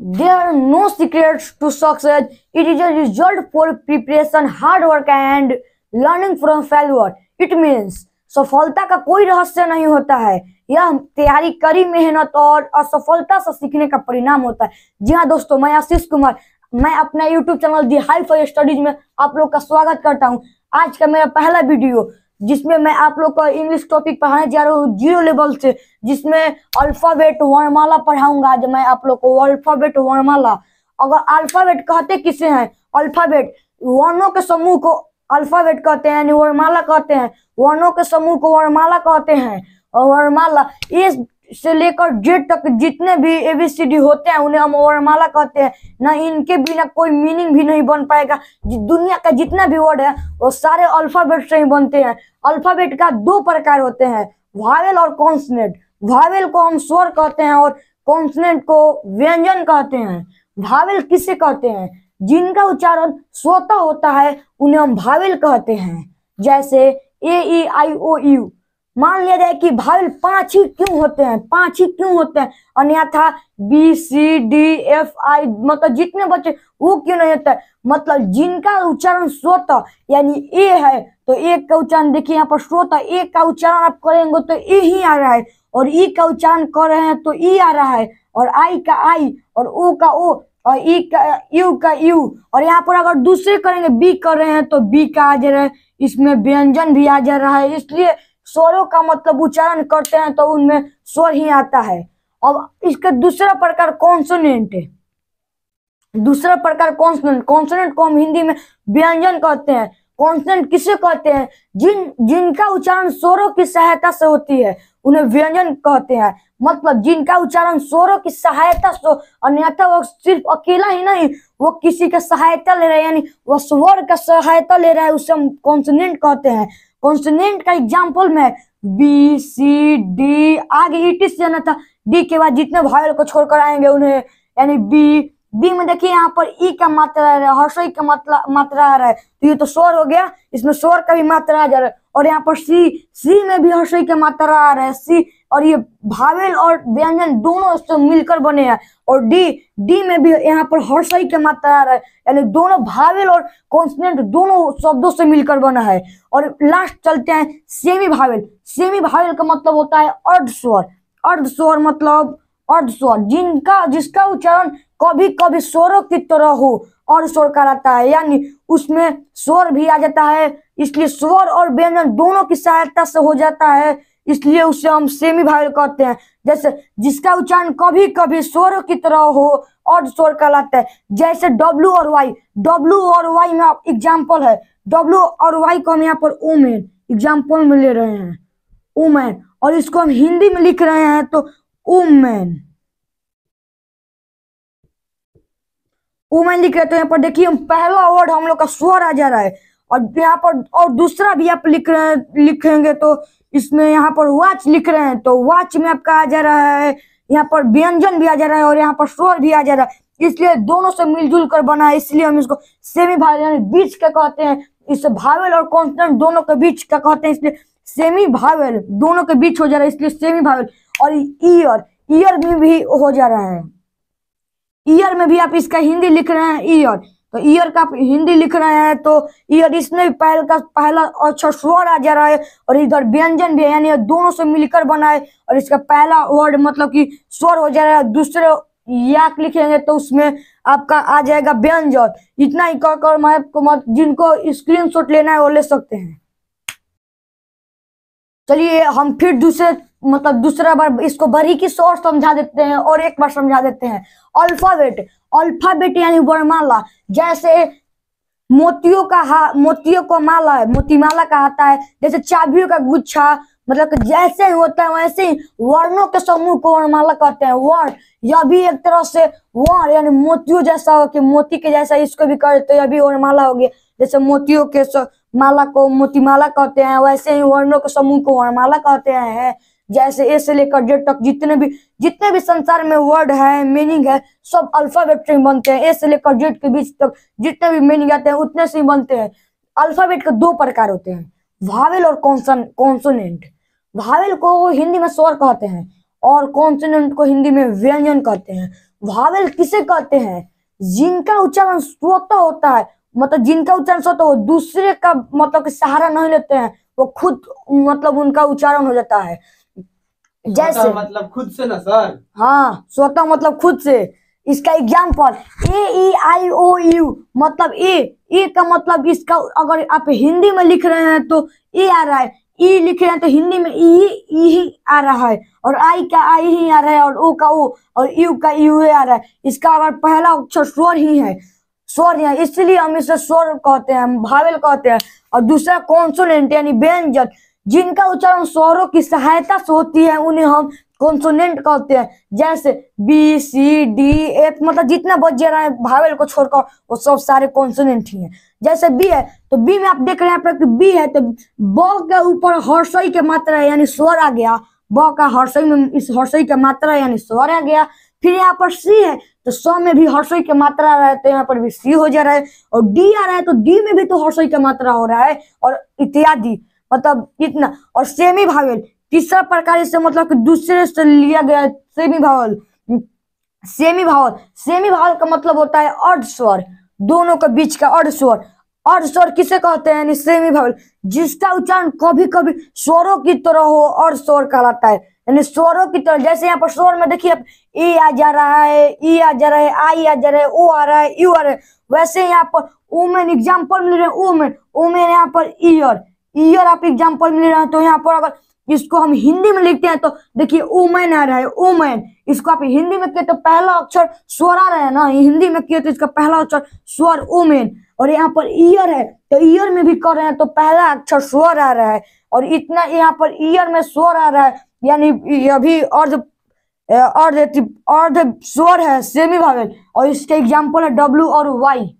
There are no secrets to success. It is a result for preparation, hard work and learning from failure. It means सफलता का कोई रहस्य नहीं होता है, यह तैयारी करी मेहनत और असफलता से सीखने का परिणाम होता है। जी हाँ दोस्तों, मैं आशीष कुमार, मैं अपना यूट्यूब चैनल दी हाई फाई स्टडीज में आप लोग का स्वागत करता हूँ। आज का मेरा पहला वीडियो जिसमें मैं आप लोग को इंग्लिश टॉपिक पढ़ाने जा रहा हूँ जीरो लेवल से, जिसमें अल्फाबेट वर्णमाला पढ़ाऊंगा। आज मैं आप लोग को अल्फाबेट वर्णमाला, अगर अल्फाबेट कहते किसे हैं, अल्फाबेट वर्णों के समूह को अल्फाबेट कहते हैं, यानी वर्णमाला कहते हैं। वर्णों के समूह को वर्णमाला कहते हैं। और वर्णमाला ए से लेकर जेड तक जितने भी एबीसीडी होते हैं उन्हें हम वर्णमाला कहते हैं। ना इनके बिना कोई मीनिंग भी नहीं बन पाएगा। दुनिया का जितना भी वर्ड है वो सारे अल्फाबेट से ही बनते हैं। अल्फाबेट का दो प्रकार होते हैं, वावेल और कॉन्सोनेंट। वावेल को हम स्वर कहते हैं और कॉन्सोनेंट को व्यंजन कहते हैं। वावेल किसे कहते हैं? जिनका उच्चारण स्वतः होता है उन्हें हम वावेल कहते हैं। जैसे ए ई आई ओ यू। मान लिया जाए कि वावेल 5 ही क्यों होते हैं, 5 ही क्यों होते हैं, अन्यथा B C D F I मतलब जितने बच्चे वो क्यों नहीं होता है? मतलब जिनका उच्चारण स्वतः यानी ए है, तो ए का उच्चारण देखिए यहाँ पर स्वतः ए का उच्चारण आप करेंगे तो ए ही आ रहा है, और ई का उच्चारण कर रहे हैं तो ई आ रहा है, और आई का आई, और ओ का ओ, और ई का यू, और यहाँ पर अगर दूसरे करेंगे बी कर रहे हैं तो बी का आ जा रहा है, इसमें व्यंजन भी आ जा रहा है। इसलिए स्वरों का मतलब उच्चारण करते हैं तो उनमें स्वर ही आता है। अब इसका दूसरा प्रकार कॉन्सोनेंट है। दूसरा प्रकार कॉन्सोनेंट। कॉन्सोनेंट को हम हिंदी में व्यंजन कहते हैं। कॉन्सोनेंट किसे कहते हैं? जिनका उच्चारण स्वरों की सहायता से होती है उन्हें व्यंजन कहते हैं। मतलब जिनका उच्चारण स्वरों की सहायता से, अन्यथा वो सिर्फ अकेला ही नहीं, वो किसी का सहायता ले रहा है, यानी वो स्वर का सहायता ले रहा है, उसे हम कॉन्सोनेंट कहते हैं। कॉन्सोनेंट का एग्जाम्पल में बी सी डी, आगे ईटी से जाना था, डी के बाद जितने वावेल को छोड़कर आएंगे उन्हें, यानी बी में देखिए यहाँ पर ई का मात्रा आ रहा है, हर्षई का मात्रा आ रहा है, तो ये तो स्वर हो गया, इसमें स्वर का भी मात्रा आ जा रहा है। और यहाँ पर सी में भी हर्षई का मात्रा आ रहा है, सी, और ये वावेल और व्यंजन दोनों से मिलकर बने हैं। और डी में भी यहाँ पर हर्षई का मात्रा आ रहा है, यानी दोनों वावेल और कॉन्सोनेंट दोनों शब्दों से मिलकर बना है। और लास्ट चलते हैं सेमी वावेल। सेमी वावेल का मतलब होता है अर्ध स्वर। अर्ध स्वर मतलब अर्ध स्वर जिसका उच्चारण कभी कभी स्वरों की तरह हो और स्वर कहलाता है, यानी उसमें स्वर भी आ जाता है, इसलिए स्वर और व्यंजन दोनों की सहायता से हो जाता है, इसलिए उसे हम सेमी वावेल कहते हैं। जैसे जिसका उच्चारण कभी कभी स्वरों की तरह हो और स्वर कहलाता है, जैसे डब्ल्यू और वाई। डब्ल्यू और वाई में एग्जाम्पल है, डब्ल्यू और वाई को हम यहाँ पर ओमेन एग्जाम्पल में ले रहे हैं, ओमेन, और इसको हम हिंदी में लिख रहे हैं तो ओमेन, ओमेन लिख रहे हैं। तो यहाँ पर देखिए पहला वर्ड हम लोग का स्वर आ जा रहा है, और यहाँ पर और दूसरा भी आप लिखेंगे तो इसमें यहाँ पर वॉच लिख रहे हैं तो वॉच में आपका आ जा रहा है, यहाँ पर व्यंजन भी आ जा रहा है और यहाँ पर स्वर भी आ जा रहा है, इसलिए दोनों से मिलजुल कर बना है, इसलिए हम इसको सेमी वावेल यानी बीच का कहते हैं। इसे वावेल और कॉन्सोनेंट दोनों के बीच का कहते हैं, इसलिए सेमी वावेल दोनों के बीच हो जा रहा है, इसलिए सेमी वावेल। और ईयर में भी हो जा रहा है, ईयर में भी आप इसका हिंदी लिख रहे हैं ईयर, तो ईयर का आप हिंदी लिख रहे हैं तो ईयर, इसमें भी पहला अच्छा स्वर आ जा रहा है, और इधर व्यंजन भी है, यानी दोनों से मिलकर बना है, और इसका पहला वर्ड मतलब कि स्वर हो जा रहा है। दूसरे याक लिखेंगे तो उसमें आपका आ जाएगा व्यंजन। इतना ही कहकर मैं आपको जिनको स्क्रीनशॉट लेना है वो ले सकते हैं। चलिए हम फिर दूसरा बार इसको बारीकी से और समझा देते हैं, और एक बार समझा देते हैं। अल्फाबेट यानी वर्णमाला। जैसे मोतियों को माला है, मोतीमाला कहता है। जैसे चाबियों का गुच्छा, मतलब जैसे ही होता है वैसे ही वर्णों के समूह को वर्णमाला कहते हैं। वर्ण, यह भी एक तरह से वर्ण यानी मोतियों जैसा हो कि मोती के जैसा, इसको भी कहते हैं, यह भी वर्णमाला हो गया। जैसे मोतियों के माला को मोतीमाला कहते हैं, वैसे ही वर्णों के समूह को वर्णमाला कहते हैं। जैसे ए से लेकर जेड तक जितने भी संसार में वर्ड है, मीनिंग है, सब अल्फाबेट से बनते हैं। ए से लेकर जेड के बीच तक जितने भी मीनिंग आते हैं उतने से ही बनते हैं। अल्फाबेट के दो प्रकार होते हैं, वावेल और कॉन्सोनेंट। वावेल को हिंदी में स्वर कहते हैं और कॉन्सोनेंट को हिंदी में व्यंजन कहते हैं। भावेल किसे कहते हैं? जिनका उच्चारण स्वतः होता है, मतलब जिनका उच्चारण स्वतः हो, दूसरे का मतलब कि सहारा नहीं लेते हैं, वो खुद मतलब उनका उच्चारण हो जाता है। जैसे मतलब खुद से ना सर? हाँ, स्वतः मतलब खुद से। इसका example A E I O you, मतलब ए का मतलब इसका अगर आप हिंदी में लिख रहे हैं तो ए आ रहा है, ई लिख रहे हैं तो हिंदी में ई ही आ रहा है, और आई का आई ही आ रहा है, और ओ का ओ, और यू का यू आ रहा है। इसका अगर पहला अक्षर स्वर ही है, स्वर है, इसलिए हम इसे स्वर कहते हैं, भावेल कहते हैं। और दूसरा कॉन्सोनेंट यानी व्यंजन, जिनका उच्चारण स्वरों की सहायता से होती है उन्हें हम कॉन्सोनेंट कहते हैं। जैसे बी सी डी एफ, मतलब जितना बचे रहे भावेल को छोड़कर वो सब सारे कॉन्सोनेंट ही हैं। जैसे बी है तो बी में आप देख रहे हैं यहाँ पर बी है तो ब के ऊपर हर्षई के मात्रा है यानी स्वर आ गया, ब का हर्षई में इस हर्षई का मात्रा है यानी स्वर आ गया। फिर यहाँ पर सी है तो स में भी हर्षई की मात्रा आ रहा है तो यहाँ पर भी सी हो जा रहा है, और डी आ रहा है तो डी में भी तो हर्षई का मात्रा हो रहा है, और इत्यादि, मतलब इतना। और सेमी भावेल तीसरा प्रकार से मतलब कि दूसरे से लिया गया सेमी भावल। सेमी भावल का मतलब होता है अर्ध स्वर, दोनों के बीच का अर्ध स्वर। अर्ध स्वर किसे कहते हैं? यानी सेमी भावल, जिसका उच्चारण कभी कभी स्वरों की तरह हो, अर्ध स्वर कहलाता है। यानी स्वरों की तरह, जैसे यहाँ पर स्वर में देखिए ए आ जा रहा है, ई आ जा रहा है, आई आ जा रहा है, ओ आ रहा है, यू आ रहा है। वैसे यहाँ पर ओमेन एग्जाम्पल मिल रहे हैं, ओमेन यहाँ पर ईयर आप एग्जाम्पल मिल रहे हैं। तो यहाँ पर अगर इसको हम हिंदी में लिखते हैं तो देखिए ओमैन आ रहा है, ओमैन। इसको आप हिंदी में किए तो पहला अक्षर स्वर आ रहा है ना, हिंदी में किए तो इसका पहला अक्षर स्वर ओमैन। और यहाँ पर ईयर है तो ईयर में भी कर रहे हैं तो पहला अक्षर स्वर आ रहा है, और इतना यहाँ पर ईयर में स्वर आ रहा है, यानी यह भी अर्ध अर्ध अर्ध स्वर है, सेमी भावेल। और इसके एग्जाम्पल है डब्ल्यू और वाई।